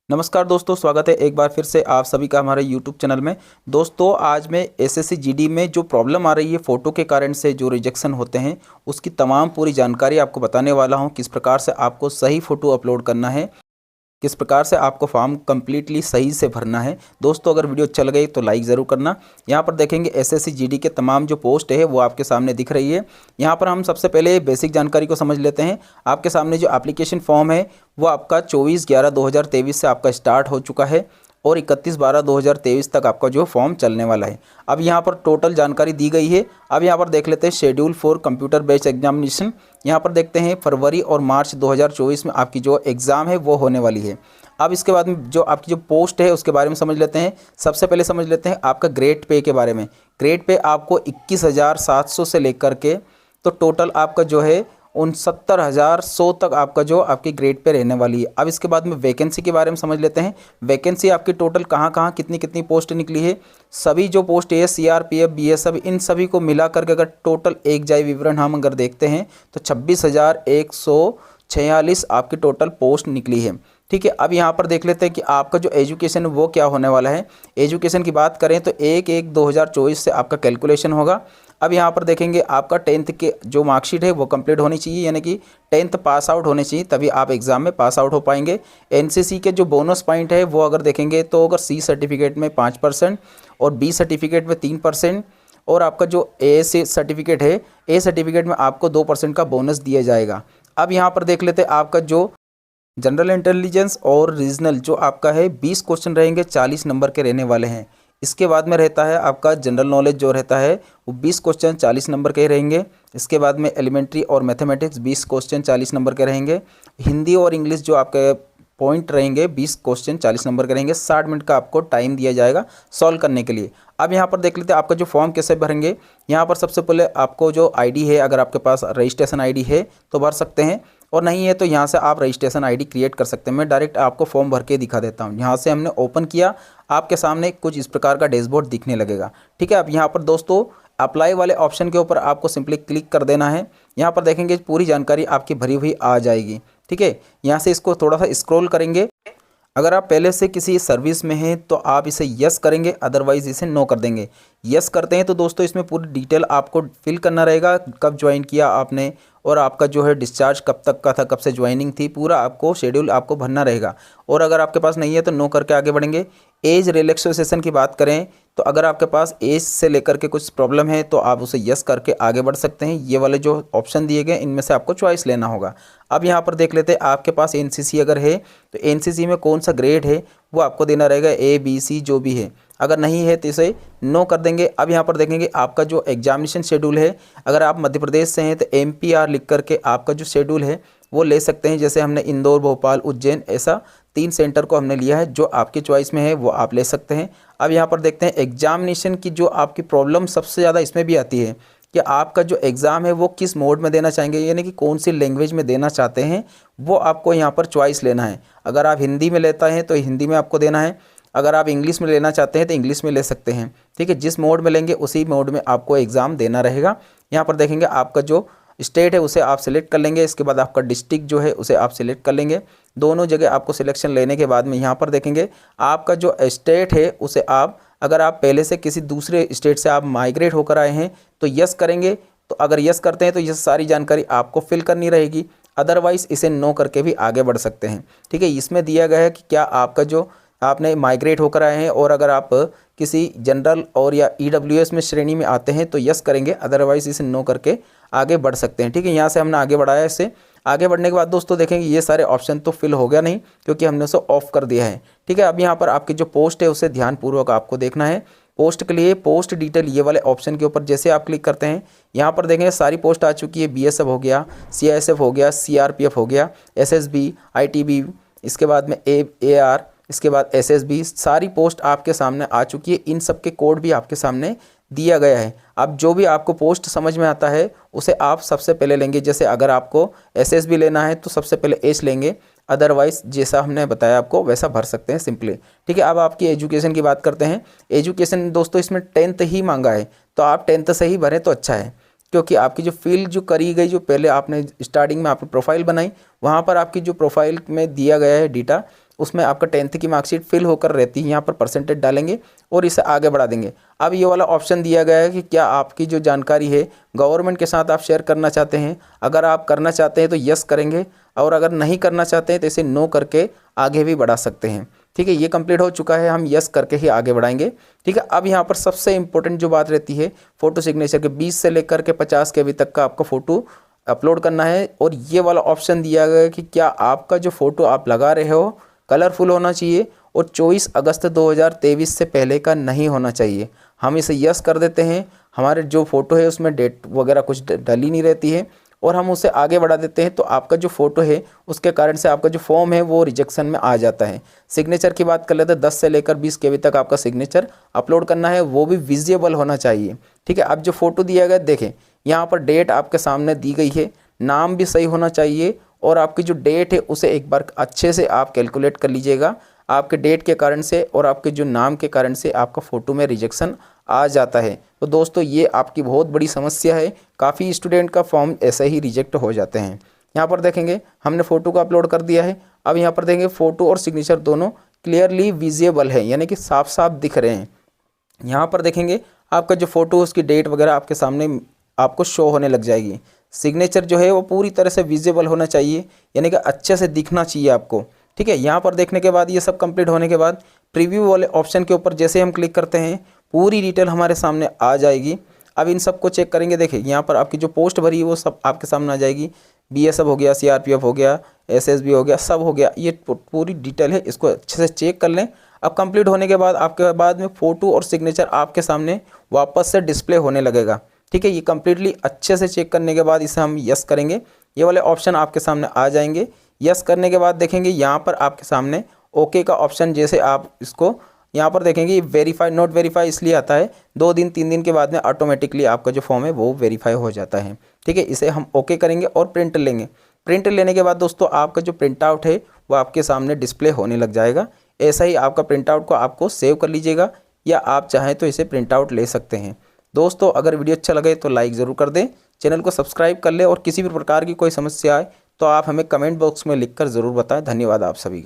नमस्कार दोस्तों, स्वागत है एक बार फिर से आप सभी का हमारे YouTube चैनल में। दोस्तों आज मैं एसएससी जीडी में जो प्रॉब्लम आ रही है फ़ोटो के कारण से जो रिजेक्शन होते हैं उसकी तमाम पूरी जानकारी आपको बताने वाला हूं। किस प्रकार से आपको सही फ़ोटो अपलोड करना है, किस प्रकार से आपको फॉर्म कम्प्लीटली सही से भरना है। दोस्तों अगर वीडियो चल गई तो लाइक ज़रूर करना। यहाँ पर देखेंगे एसएससी जीडी के तमाम जो पोस्ट है वो आपके सामने दिख रही है। यहाँ पर हम सबसे पहले बेसिक जानकारी को समझ लेते हैं। आपके सामने जो एप्लीकेशन फॉर्म है वो आपका 24/11/2023 से आपका स्टार्ट हो चुका है और 31/12/2023 तक आपका जो फॉर्म चलने वाला है। अब यहाँ पर टोटल जानकारी दी गई है। अब यहाँ पर देख लेते हैं schedule for computer based examination. यहाँ पर देखते हैं फरवरी और मार्च 2024 में आपकी जो एग्ज़ाम है वो होने वाली है। अब इसके बाद में जो आपकी जो पोस्ट है उसके बारे में समझ लेते हैं। सबसे पहले समझ लेते हैं आपका ग्रेड पे के बारे में। ग्रेड पे आपको 21,700 से लेकर के तो टोटल आपका जो है 69,100 तक आपका जो आपकी ग्रेड पे रहने वाली है। अब इसके बाद में वैकेंसी के बारे में समझ लेते हैं। वैकेंसी आपकी टोटल कहाँ कहाँ कितनी कितनी पोस्ट निकली है, सभी जो पोस्ट है सीआरपीएफ बीएसएफ इन सभी को मिला करके अगर टोटल एक जाए विवरण हम अगर देखते हैं तो 26,146 आपकी टोटल पोस्ट निकली है। ठीक है, अब यहाँ पर देख लेते हैं कि आपका जो एजुकेशन है वो क्या होने वाला है। एजुकेशन की बात करें तो 1/1/2024 से आपका कैलकुलेशन होगा। अब यहाँ पर देखेंगे आपका 10th के जो मार्कशीट है वो कंप्लीट होनी चाहिए, यानी कि 10th पास आउट होने चाहिए, तभी आप एग्ज़ाम में पास आउट हो पाएंगे। एनसीसी के जो बोनस पॉइंट है वो अगर देखेंगे तो अगर सी सर्टिफिकेट में 5% और बी सर्टिफिकेट में 3% और आपका जो ए सर्टिफिकेट है, ए सर्टिफिकेट में आपको 2% का बोनस दिया जाएगा। अब यहाँ पर देख लेते हैं आपका जो जनरल इंटेलिजेंस और रीजनल जो आपका है 20 क्वेश्चन रहेंगे, 40 नंबर के रहने वाले हैं। इसके बाद में रहता है आपका जनरल नॉलेज जो रहता है वो 20 क्वेश्चन 40 नंबर के रहेंगे। इसके बाद में एलिमेंट्री और मैथमेटिक्स 20 क्वेश्चन 40 नंबर के रहेंगे। हिंदी और इंग्लिश जो आपके पॉइंट रहेंगे 20 क्वेश्चन 40 नंबर के रहेंगे। 60 मिनट का आपको टाइम दिया जाएगा सॉल्व करने के लिए। अब यहाँ पर देख लेते हैं आपका जो फॉर्म कैसे भरेंगे। यहाँ पर सबसे पहले आपको जो आईडी है, अगर आपके पास रजिस्ट्रेशन आईडी है तो भर सकते हैं और नहीं है तो यहाँ से आप रजिस्ट्रेशन आईडी क्रिएट कर सकते हैं। मैं डायरेक्ट आपको फॉर्म भर के दिखा देता हूँ। यहाँ से हमने ओपन किया, आपके सामने कुछ इस प्रकार का डैशबोर्ड दिखने लगेगा। ठीक है, अब यहाँ पर दोस्तों अप्लाई वाले ऑप्शन के ऊपर आपको सिंपली क्लिक कर देना है। यहाँ पर देखेंगे पूरी जानकारी आपकी भरी हुई आ जाएगी। ठीक है, यहाँ से इसको थोड़ा सा स्क्रॉल करेंगे। अगर आप पहले से किसी सर्विस में हैं तो आप इसे यस करेंगे, अदरवाइज इसे नो कर देंगे। यस करते हैं तो दोस्तों इसमें पूरी डिटेल आपको फिल करना रहेगा, कब ज्वाइन किया आपने और आपका जो है डिस्चार्ज कब तक का था, कब से ज्वाइनिंग थी, पूरा आपको शेड्यूल आपको भरना रहेगा। और अगर आपके पास नहीं है तो नो करके आगे बढ़ेंगे। एज रिलैक्सेशन की बात करें तो अगर आपके पास एज से लेकर के कुछ प्रॉब्लम है तो आप उसे यस करके आगे बढ़ सकते हैं। ये वाले जो ऑप्शन दिए गए इनमें से आपको चॉइस लेना होगा। अब यहाँ पर देख लेते हैं आपके पास एनसीसी अगर है तो एनसीसी में कौन सा ग्रेड है वो आपको देना रहेगा, ए बी सी जो भी है। अगर नहीं है तो इसे नो कर देंगे। अब यहाँ पर देखेंगे आपका जो एग्जामिनेशन शेड्यूल है, अगर आप मध्य प्रदेश से हैं तो MPR लिख करके आपका जो शेड्यूल है वो ले सकते हैं। जैसे हमने इंदौर, भोपाल, उज्जैन ऐसा 3 सेंटर को हमने लिया है, जो आपकी चॉइस में है वो आप ले सकते हैं। अब यहाँ पर देखते हैं एग्जामिनेशन की जो आपकी प्रॉब्लम सबसे ज़्यादा इसमें भी आती है कि आपका जो एग्ज़ाम है वो किस मोड में देना चाहेंगे, यानी कि कौन सी लैंग्वेज में देना चाहते हैं वो आपको यहाँ पर चॉइस लेना है। अगर आप हिंदी में लेता है तो हिंदी में आपको देना है, अगर आप इंग्लिश में लेना चाहते हैं तो इंग्लिश में ले सकते हैं। ठीक है, जिस मोड में लेंगे उसी मोड में आपको एग्ज़ाम देना रहेगा। यहाँ पर देखेंगे आपका जो स्टेट है उसे आप सिलेक्ट कर लेंगे, इसके बाद आपका डिस्ट्रिक्ट जो है उसे आप सिलेक्ट कर लेंगे। दोनों जगह आपको सिलेक्शन लेने के बाद में यहाँ पर देखेंगे आपका जो स्टेट है उसे आप, अगर आप पहले से किसी दूसरे स्टेट से आप माइग्रेट होकर आए हैं तो यस करेंगे। तो अगर यस करते हैं तो ये सारी जानकारी आपको फिल करनी रहेगी, अदरवाइज़ इसे नो करके भी आगे बढ़ सकते हैं। ठीक है, इसमें दिया गया है कि क्या आपका जो आपने माइग्रेट होकर आए हैं और अगर आप किसी जनरल और या EWS में श्रेणी में आते हैं तो यस करेंगे, अदरवाइज़ इसे नो करके आगे बढ़ सकते हैं। ठीक है, यहाँ से हमने आगे बढ़ाया। इससे आगे बढ़ने के बाद दोस्तों देखेंगे ये सारे ऑप्शन तो फिल हो गया नहीं, क्योंकि हमने उसे ऑफ कर दिया है। ठीक है, अब यहाँ पर आपकी जो पोस्ट है उसे ध्यानपूर्वक आपको देखना है। पोस्ट के लिए पोस्ट डिटेल ये वाले ऑप्शन के ऊपर जैसे आप क्लिक करते हैं यहाँ पर देखेंगे सारी पोस्ट आ चुकी है। BSF हो गया, CISF हो गया, CRPF हो गया, SSB, ITB, इसके बाद में AR, इसके बाद SSB, सारी पोस्ट आपके सामने आ चुकी है। इन सब के कोड भी आपके सामने दिया गया है। अब जो भी आपको पोस्ट समझ में आता है उसे आप सबसे पहले लेंगे। जैसे अगर आपको SSB लेना है तो सबसे पहले एच लेंगे, अदरवाइज़ जैसा हमने बताया आपको वैसा भर सकते हैं सिंपली। ठीक है, अब आपकी एजुकेशन की बात करते हैं। एजुकेशन दोस्तों इसमें 10th ही मांगा है, तो आप 10th से ही भरें तो अच्छा है, क्योंकि आपकी जो फील्ड जो करी गई, जो पहले आपने स्टार्टिंग में आपने प्रोफाइल बनाई, वहाँ पर आपकी जो प्रोफाइल में दिया गया है डेटा उसमें आपका 10th की मार्कशीट फिल होकर रहती है, यहाँ पर परसेंटेज डालेंगे और इसे आगे बढ़ा देंगे। अब ये वाला ऑप्शन दिया गया है कि क्या आपकी जो जानकारी है गवर्नमेंट के साथ आप शेयर करना चाहते हैं। अगर आप करना चाहते हैं तो यस करेंगे, और अगर नहीं करना चाहते हैं तो इसे नो करके आगे भी बढ़ा सकते हैं। ठीक है, ये कंप्लीट हो चुका है, हम यस करके ही आगे बढ़ाएंगे। ठीक है, अब यहाँ पर सबसे इंपॉर्टेंट जो बात रहती है फ़ोटो सिग्नेचर के 20 से लेकर के 50 के अभी तक का आपका फ़ोटो अपलोड करना है। और ये वाला ऑप्शन दिया गया है कि क्या आपका जो फ़ोटो आप लगा रहे हो कलरफुल होना चाहिए और 24 अगस्त 2023 से पहले का नहीं होना चाहिए। हम इसे यस कर देते हैं। हमारे जो फ़ोटो है उसमें डेट वगैरह कुछ डली नहीं रहती है और हम उसे आगे बढ़ा देते हैं, तो आपका जो फ़ोटो है उसके कारण से आपका जो फॉर्म है वो रिजेक्शन में आ जाता है। सिग्नेचर की बात कर लेते हैं, 10 से लेकर 20 के बी तक आपका सिग्नेचर अपलोड करना है, वो भी विजिबल होना चाहिए। ठीक है, अब जो फ़ोटो दिया गया देखें, यहाँ पर डेट आपके सामने दी गई है, नाम भी सही होना चाहिए और आपकी जो डेट है उसे एक बार अच्छे से आप कैलकुलेट कर लीजिएगा। आपके डेट के कारण से और आपके जो नाम के कारण से आपका फ़ोटो में रिजेक्शन आ जाता है। तो दोस्तों ये आपकी बहुत बड़ी समस्या है, काफ़ी स्टूडेंट का फॉर्म ऐसे ही रिजेक्ट हो जाते हैं। यहाँ पर देखेंगे हमने फ़ोटो को अपलोड कर दिया है। अब यहाँ पर देखेंगे फ़ोटो और सिग्नेचर दोनों क्लियरली विजिबल है, यानी कि साफ साफ दिख रहे हैं। यहाँ पर देखेंगे आपका जो फ़ोटो उसकी डेट वगैरह आपके सामने आपको शो होने लग जाएगी। सिग्नेचर जो है वो पूरी तरह से विजिबल होना चाहिए, यानी कि अच्छे से दिखना चाहिए आपको। ठीक है, यहाँ पर देखने के बाद ये सब कंप्लीट होने के बाद प्रीव्यू वाले ऑप्शन के ऊपर जैसे हम क्लिक करते हैं पूरी डिटेल हमारे सामने आ जाएगी। अब इन सब को चेक करेंगे। देखिए यहाँ पर आपकी जो पोस्ट भरी है वो सब आपके सामने आ जाएगी। BSF हो गया, CRPF हो गया, SSB हो गया, सब हो गया, ये पूरी डिटेल है, इसको अच्छे से चेक कर लें। अब कंप्लीट होने के बाद आपके बाद में फ़ोटो और सिग्नेचर आपके सामने वापस से डिस्प्ले होने लगेगा। ठीक है, ये कम्प्लीटली अच्छे से चेक करने के बाद इसे हम यस करेंगे, ये वाले ऑप्शन आपके सामने आ जाएंगे। यस करने के बाद देखेंगे यहाँ पर आपके सामने ओके का ऑप्शन, जैसे आप इसको यहाँ पर देखेंगे वेरीफाई नोट वेरीफाई इसलिए आता है, 2 दिन 3 दिन के बाद में ऑटोमेटिकली आपका जो फॉर्म है वो वेरीफाई हो जाता है। ठीक है, इसे हम ओके करेंगे और प्रिंट लेंगे। प्रिंट लेने के बाद दोस्तों आपका जो प्रिंट आउट है वो आपके सामने डिस्प्ले होने लग जाएगा। ऐसा ही आपका प्रिंट आउट को आपको सेव कर लीजिएगा, या आप चाहें तो इसे प्रिंट आउट ले सकते हैं। दोस्तों अगर वीडियो अच्छा लगे तो लाइक ज़रूर कर दें, चैनल को सब्सक्राइब कर लें और किसी भी प्रकार की कोई समस्या आए तो आप हमें कमेंट बॉक्स में लिखकर ज़रूर बताएं। धन्यवाद आप सभी का।